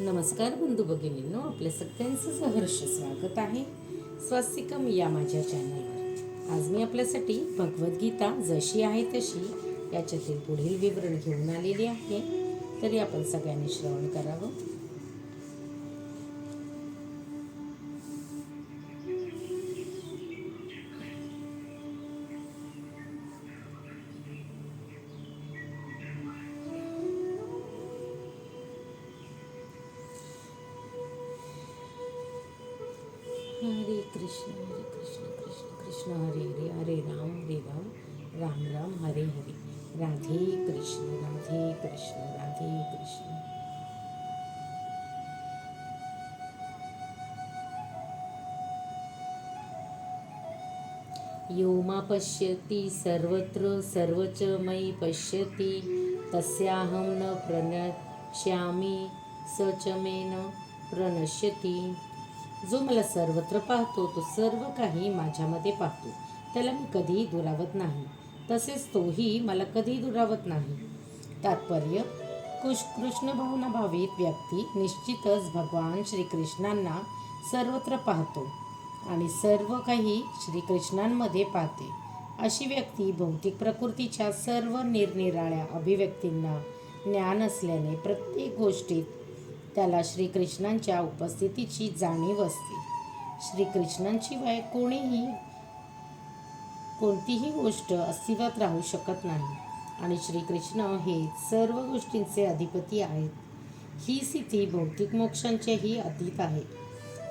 नमस्कार बंधू भगिनींनो, आपल्या सगळ्यांचं सहर्ष स्वागत आहे स्वास्तिकम या माझ्या चॅनलवर. आज मी आपल्यासाठी भगवद्गीता जशी आहे तशी याच्यातील पुढील विवरण घेऊन आलेली आहे. तरी आपण सगळ्यांनी श्रवण करावं. हरे कृष्ण कृष्ण कृष्ण हरे हरे, हरे राम राम राम हरे हरे. राधे कृष्ण राधे कृष्ण राधे कृष्ण. यो मा पश्यति सर्वत्र सर्वच मयि पश्यति तस्याहं न प्रणश्यामि स च मे न प्रणश्यति. जो मला सर्वत्र पाहतो तो सर्व काही माझ्यामध्ये पाहतो, त्याला मी कधीही दुरावत नाही, तसेच तोही मला कधीही दुरावत नाही. तात्पर्य: कृष्ण भावना भावित व्यक्ती निश्चितच भगवान श्रीकृष्णांना सर्वत्र पाहतो आणि सर्व काही श्रीकृष्णांमध्ये पाहते. अशी व्यक्ती भौतिक प्रकृतीच्या सर्व निरनिराळ्या अभिव्यक्तींना ज्ञान असल्याने प्रत्येक गोष्टीत त्याला श्रीकृष्णांच्या उपस्थितीची जाणीव असते. श्रीकृष्णांशिवाय कोणतीही गोष्ट अस्तित्वात राहू शकत नाही आणि श्रीकृष्ण हे सर्व गोष्टींचे अधिपती आहेत. ही स्थिती भौतिक मोक्षांच्याही अतीत आहे.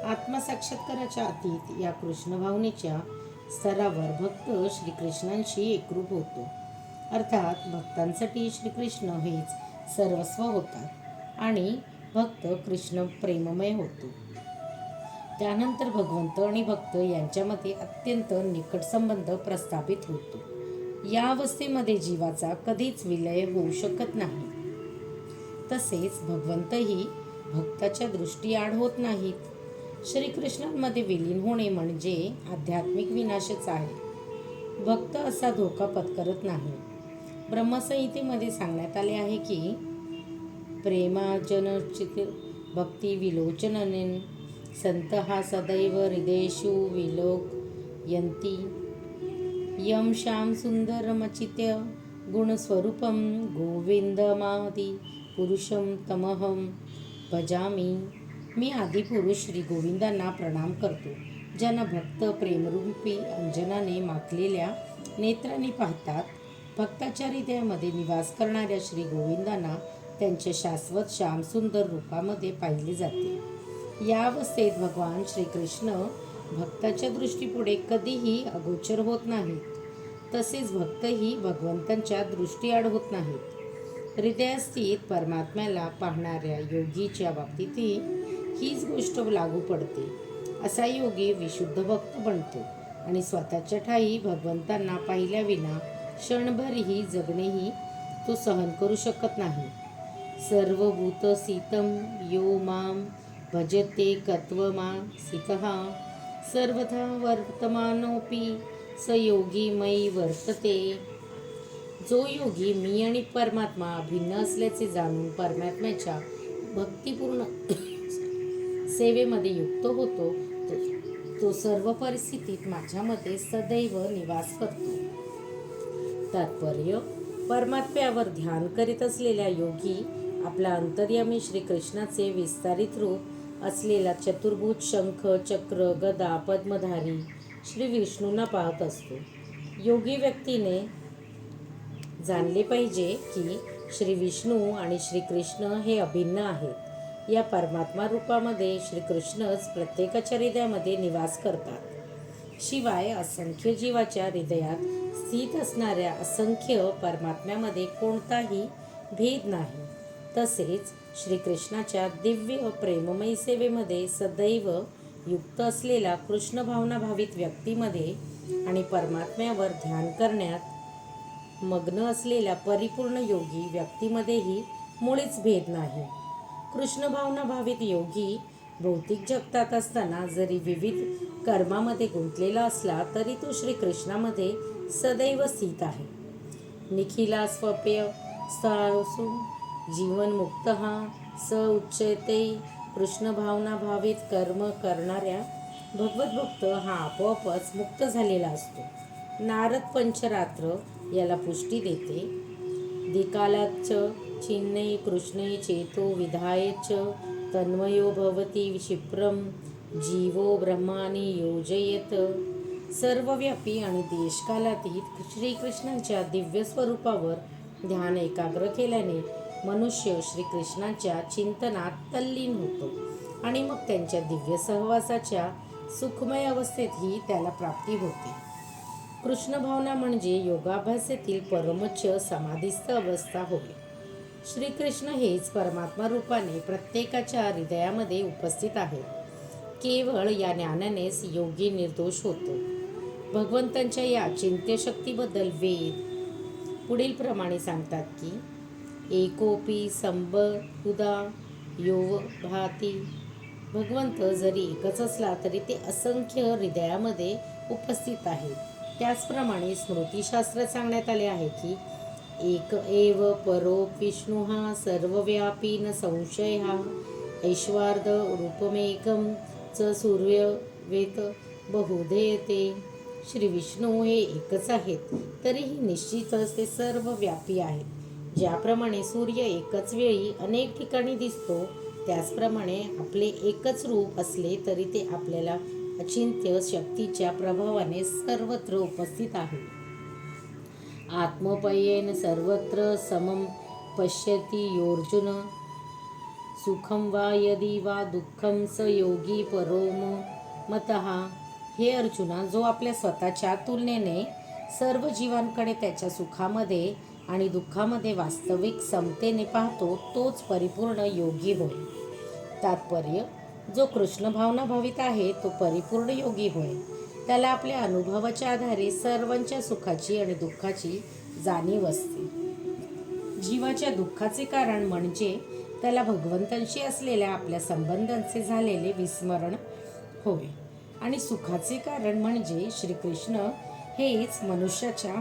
आत्मसाक्षात्काराच्या अतीत या कृष्ण भावनेच्या स्तरावर भक्त श्रीकृष्णांशी एकरूप होतो. अर्थात भक्तांसाठी श्रीकृष्ण हेच सर्वस्व होतात आणि भक्त कृष्ण प्रेममय होतो. त्यानंतर भगवंत आणि भक्त यांच्यामध्ये अत्यंत निकट संबंध प्रस्थापित होतो. या अवस्थेमध्ये जीवाचा कधीच विलय होऊ शकत नाही. तसेच भगवंतही भक्ताच्या दृष्टीआड होत नाहीत. श्रीकृष्णांमध्ये विलीन होणे म्हणजे आध्यात्मिक विनाशच आहे. भक्त असा धोका पत्करत नाही. ब्रह्मसंहितेमध्ये सांगण्यात आले आहे की प्रेमाजनचित भक्ती विलोचनेन संतः सदैव हृदयेषु विलोकयन्ति यं श्याम सुंदरमचित्य गुणस्वरूपं गोविंदमादि पुरुषं तमहं भजामि. मी आदिपुरुष श्री गोविंदांना प्रणाम करतो, ज्यांना भक्त प्रेमरूपी अंजनाने माखलेल्या नेत्रांनी पाहतात. भक्ताच्या हृदयामध्ये निवास करणाऱ्या श्री गोविंदांना त्यांच्या शाश्वत श्यामसुंदर रूपामध्ये पाहिले जाते. या अवस्थेत भगवान श्रीकृष्ण भक्ताच्या दृष्टीपुढे कधीही अगोचर होत नाहीत. तसेच भक्तही भगवंतांच्या दृष्टीआड होत नाहीत. हृदयस्थित परमात्म्याला पाहणाऱ्या योगीच्या बाबतीतही हीच गोष्ट लागू पडते. असा योगी विशुद्ध भक्त बनतो आणि स्वतःच्या ठायी भगवंतांना पाहिल्याविना क्षणभरही जगणेही तो सहन करू शकत नाही. सर्वभूत सीतं यो मां भजते कत्वमा सितः सर्वथा वर्तमानोऽपि स योगी मयि वर्तते. जो योगी मी आणि परमात्मा भिन्न असल्याचे जाणून परमात्म्याच्या भक्तिपूर्ण सेवेमध्ये युक्त होतो, तो सर्व परिस्थितीत माझ्यामध्ये सदैव निवास करतो. तात्पर्य: परमात्म्यावर ध्यान करीत असलेला योगी आपला अंतर्यामी श्रीकृष्णाचे विस्तारित रूप असलेला चतुर्भुज शंख चक्र गदा पद्मधारी श्री विष्णूंना पाहत असतो. योगी व्यक्तीने जाणले पाहिजे की श्री विष्णू आणि श्रीकृष्ण हे अभिन्न आहेत. या परमात्मा रूपामध्ये श्रीकृष्णच प्रत्येकाच्या हृदयामध्ये निवास करतात. शिवाय असंख्य जीवाच्या हृदयात स्थित असणाऱ्या असंख्य परमात्म्यामध्ये कोणताही भेद नाही. तसेच श्रीकृष्णाच्या दिव्य प्रेममयी सेवेमध्ये सदैव युक्त असलेला कृष्ण भावना भावित व्यक्तीमध्ये आणि परमात्म्यावर ध्यान करण्यात मग्न असलेल्या परिपूर्ण योगी व्यक्तीमध्येही मुळीच भेद नाही. कृष्ण भावना भावित योगी भौतिक जगतात असताना जरी विविध कर्मामध्ये गुंतलेला असला तरी तो श्रीकृष्णामध्ये सदैव स्थित आहे. निखिला स्वप्य स्थासु जीवनमुक्तः स उच्चते. कृष्ण भावना भावित कर्म करणाऱ्या भगवत भक्त हा आपोआपच मुक्त झालेला असतो. नारद पंचरात्र याला पुष्टी देते. दिकालाच चिन्नै कृष्णे चेतो विधाय च तन्मयो भवती क्षिप्रम जीवो ब्रह्मानी योजयेत. सर्वव्यापी आणि देशकालातीत श्रीकृष्णांच्या दिव्य स्वरूपावर ध्यान एकाग्र केल्याने मनुष्य श्रीकृष्णांच्या चिंतनात तल्लीन होतो आणि मग त्यांच्या दिव्य सहवासाच्या सुखमय अवस्थेतही त्याला प्राप्ती होते. कृष्ण भावना म्हणजे योगाभ्यासातील परमोच्च समाधीस्थ अवस्था होय. श्रीकृष्ण हेच परमात्मा रूपाने प्रत्येकाच्या हृदयामध्ये उपस्थित आहेत. केवळ या ज्ञानानेच योगी निर्दोष होतो. भगवंतांच्या या चिंत्यशक्तीबद्दल वेद पुढील प्रमाणे सांगतात की एकोपी संबहुधा यो भाती. भगवंत जरी एकच असला तरी ते असंख्य हृदयामध्ये उपस्थित आहेत. त्याचप्रमाणे स्मृतिशास्त्रात सांगण्यात आले आहे की एक एव परो विष्णुः सर्वव्यापी न संशयः ऐश्वार्ध रूपमेकं च सूर्यवेत बहुधेयते. श्री विष्णू हे एकच आहेत तरीही निश्चितच ते सर्व व्यापी आहेत. ज्याप्रमाणे सूर्य एकच वेळी अनेक ठिकाणी दिसतो त्याचप्रमाणे आपले एकच रूप असले तरी ते आपल्याला अचिंत्य शक्तीच्या प्रभावाने सर्वत्र उपस्थित आहे. आत्मपयेन सर्वत्र समं पश्यति योऽर्जुन सुखं वा यदि वा दुःखं स योगी परोम मतः. हे अर्जुना, जो आपल्या स्वतःच्या तुलनेने सर्व जीवांकडे त्याच्या सुखामध्ये आणि दुःखामध्ये वास्तविक समतेने पाहतो तोच परिपूर्ण योगी होय. तात्पर्य, जो कृष्ण भावना भावित आहे तो परिपूर्ण योगी होय. त्याला आपल्या अनुभवाच्या आधारे सर्वांच्या सुखाची आणि दुःखाची जाणीव असते. जीवाच्या दुःखाचे कारण म्हणजे त्याला भगवंतांशी असलेल्या आपल्या संबंधांचे झालेले विस्मरण होय आणि सुखाचे कारण म्हणजे श्रीकृष्ण हेच मनुष्याच्या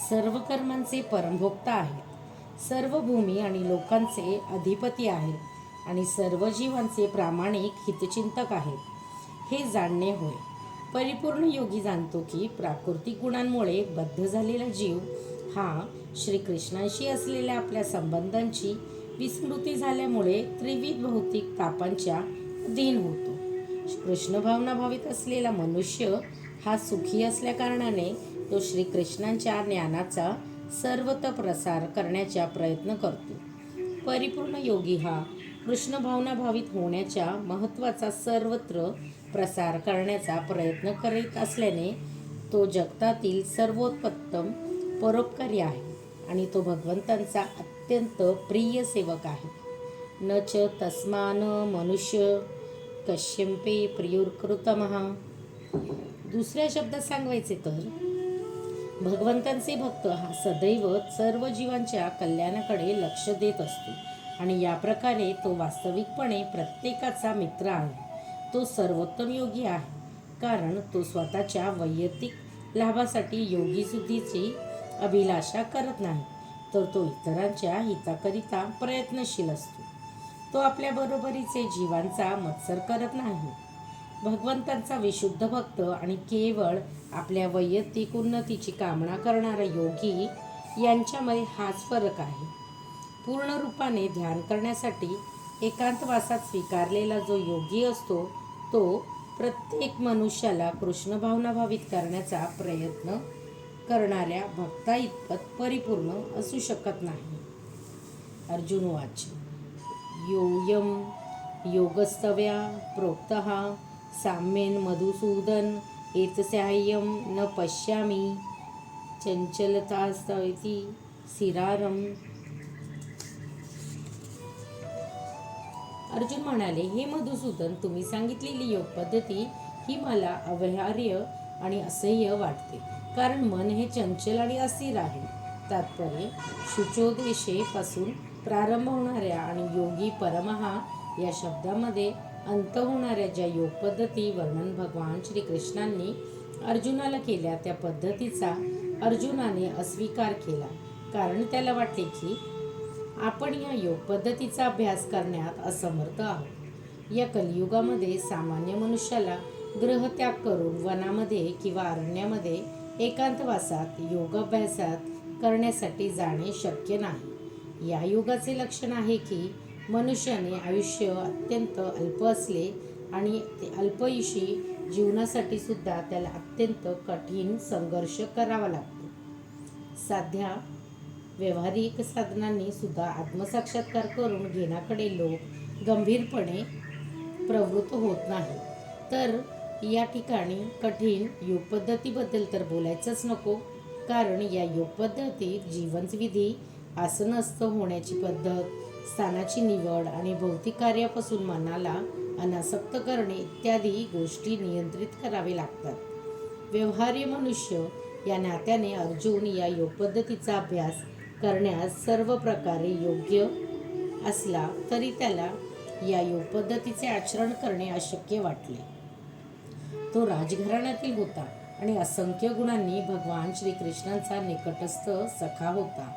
सर्व कर्मांचे परमभोक्ता आहेत, सर्व भूमी आणि लोकांचे अधिपती आहेत आणि सर्व जीवांचे प्रामाणिक हितचिंतक आहेत, हे जाणणे होय. परिपूर्ण योगी जाणतो की प्राकृतिक गुणांमुळे बद्ध झालेला जीव हा श्रीकृष्णांशी असलेल्या आपल्या संबंधांची विस्मृती झाल्यामुळे त्रिविध भौतिक तापांच्या अधीन होतो. कृष्ण भावना भावित असलेला मनुष्य हा सुखी असल्याकारणाने तो श्रीकृष्णांच्या ज्ञानाचा सर्वत्र प्रसार करण्याचा प्रयत्न करतो. परिपूर्ण योगी हा कृष्ण भावना भावित होण्याच्या महत्त्वाचा सर्वत्र प्रसार करण्याचा प्रयत्न करीत असल्याने तो जगतातील सर्वोत्तम परोपकारी आहे आणि तो भगवंतांचा अत्यंत प्रिय सेवक आहे. न च तस्मान मनुष्य कश्यपे प्रियुर्कृतमः. दुसऱ्या शब्दात सांगायचे तर भगवंतांचे भक्त हा सदैव सर्व जीवांच्या कल्याणाकडे लक्ष देत असतो आणि या प्रकारे तो वास्तविकपणे प्रत्येकाचा मित्र आहे. तो सर्वोत्तम योगी आहे कारण तो स्वतःच्या वैयक्तिक लाभासाठी योगीसुद्धीची अभिलाषा करत नाही, तर तो इतरांच्या हिताकरिता प्रयत्नशील असतो. तो आपल्या बरोबरीचे जीवांचा मत्सर करत नाही. भगवंतांचा विशुद्ध भक्त आणि केवळ आपल्या वैयक्तिक उन्नतीची कामना करणारा योगी यांच्यामध्ये हाच फरक आहे. पूर्ण रूपाने ध्यान करण्यासाठी एकांतवासात स्वीकारलेला जो योगी असतो तो प्रत्येक मनुष्याला कृष्ण भावना भावित करण्याचा प्रयत्न करणाऱ्या भक्ता इतपत परिपूर्ण असू शकत नाही. अर्जुन वाच योऽयं योगस्तवया प्रोक्तः साम्येन मधुसूदन एतस्याह्यं न पश्यामि चंचलतास्त्वति सिरारम. अर्जुन म्हणाले, हे मधुसूदन, तुम्ही सांगितलेली योग पद्धती ही मला अव्यवहार्य आणि असह्य वाटते, कारण मन हे चंचल आणि अस्थिर आहे. तात्पर्य, शुचोदेशेपासून प्रारंभ होणाऱ्या आणि योगी परमहा या शब्दामध्ये अंत होणाऱ्या ज्या योग पद्धती वर्णन भगवान श्रीकृष्णांनी अर्जुनाला केल्या त्या पद्धतीचा अर्जुनाने अस्वीकार केला, कारण त्याला वाटले की आपण या योग पद्धतीचा अभ्यास करण्यात असमर्थ आहोत. या कलियुगामध्ये सामान्य मनुष्याला ग्रहत्याग करून वनामध्ये किंवा अरण्यामध्ये एकांतवासात योगाभ्यासात करण्यासाठी जाणे शक्य नाही. या युगाचे लक्षण आहे की मनुष्याने आयुष्य अत्यंत अल्प असले आणि अल्पयुषी जीवनासाठी सुद्धा त्याला अत्यंत कठीण संघर्ष करावा लागतो. साध्या व्यावहारिक साधनांनी सुद्धा आत्मसाक्षात्कार करून घेण्याकडे लोक गंभीरपणे प्रवृत्त होत नाही. तर या ठिकाणी कठीण योग पद्धतीबद्दल तर बोलायचंच नको, कारण या योग पद्धतीत जीवनविधी, आसनस्थ होण्याची पद्धत, स्थानाची निवड आणि भौतिक कार्यापासून मनाला अनासक्त करणे इत्यादी गोष्टी नियंत्रित करावे लागतात. व्यवहार्य मनुष्य या नात्याने अर्जुन या योग पद्धतीचा अभ्यास करण्यास सर्व प्रकारे योग्य असला तरी त्याला या योग पद्धतीचे आचरण करणे अशक्य वाटले. तो राजघराण्यातील होता आणि असंख्य गुणांनी भगवान श्रीकृष्णांचा निकटस्थ सखा होता.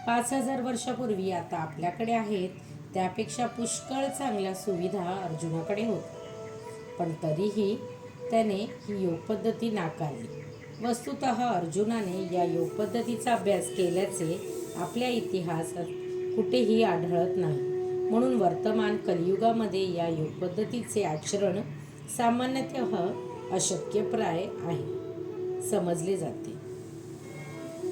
5000 वर्षापूर्वी आता आपल्याकडे आहेत त्यापेक्षा पुष्कळ चांगल्या सुविधा अर्जुनाकडे होत्या, पण तरीही त्याने ही योग पद्धती नाकारली. वस्तुतः अर्जुनाने या योग पद्धतीचा अभ्यास केल्याचे आपल्या इतिहासात कुठेही आढळत नाही. म्हणून वर्तमान कलियुगामध्ये या योग पद्धतीचे आचरण सामान्यतः अशक्यप्राय आहे समजले जाते.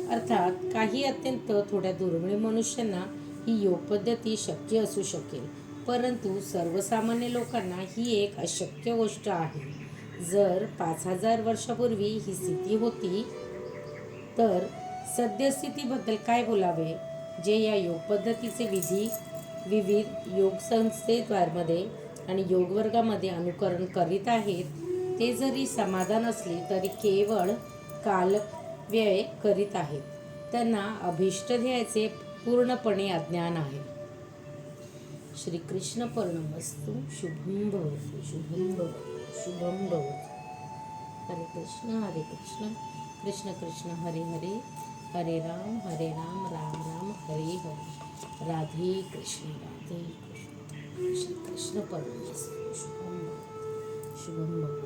अर्थात काही अत्यंत थोड्या दुर्मिळ मनुष्यांना ही योग पद्धती शक्य असू शकेल, परंतु सर्वसामान्य लोकांना ही एक अशक्य गोष्ट आहे. जर 5000 वर्षापूर्वी ही स्थिती होती तर सद्यस्थितीबद्दल काय बोलावे. जे या योग पद्धतीचे विविध योग संस्थेद्वारामध्ये आणि योगवर्गामध्ये अनुकरण करीत आहेत, ते जरी समाधान असले तरी केवळ कालव्यय करीत आहेत. त्यांना अभीष्ट ध्येयाचे पूर्णपणे अज्ञान आहे. श्रीकृष्ण परणमस्तु. शुभम भवतु. शुभम भवतु. शुभम भवतु. हरे कृष्ण कृष्ण कृष्ण हरे हरे, हरे राम राम राम हरे हरे. राधे कृष्ण. श्रीकृष्ण परणमस्तु. शुभम भवतु. शुभम भवतु.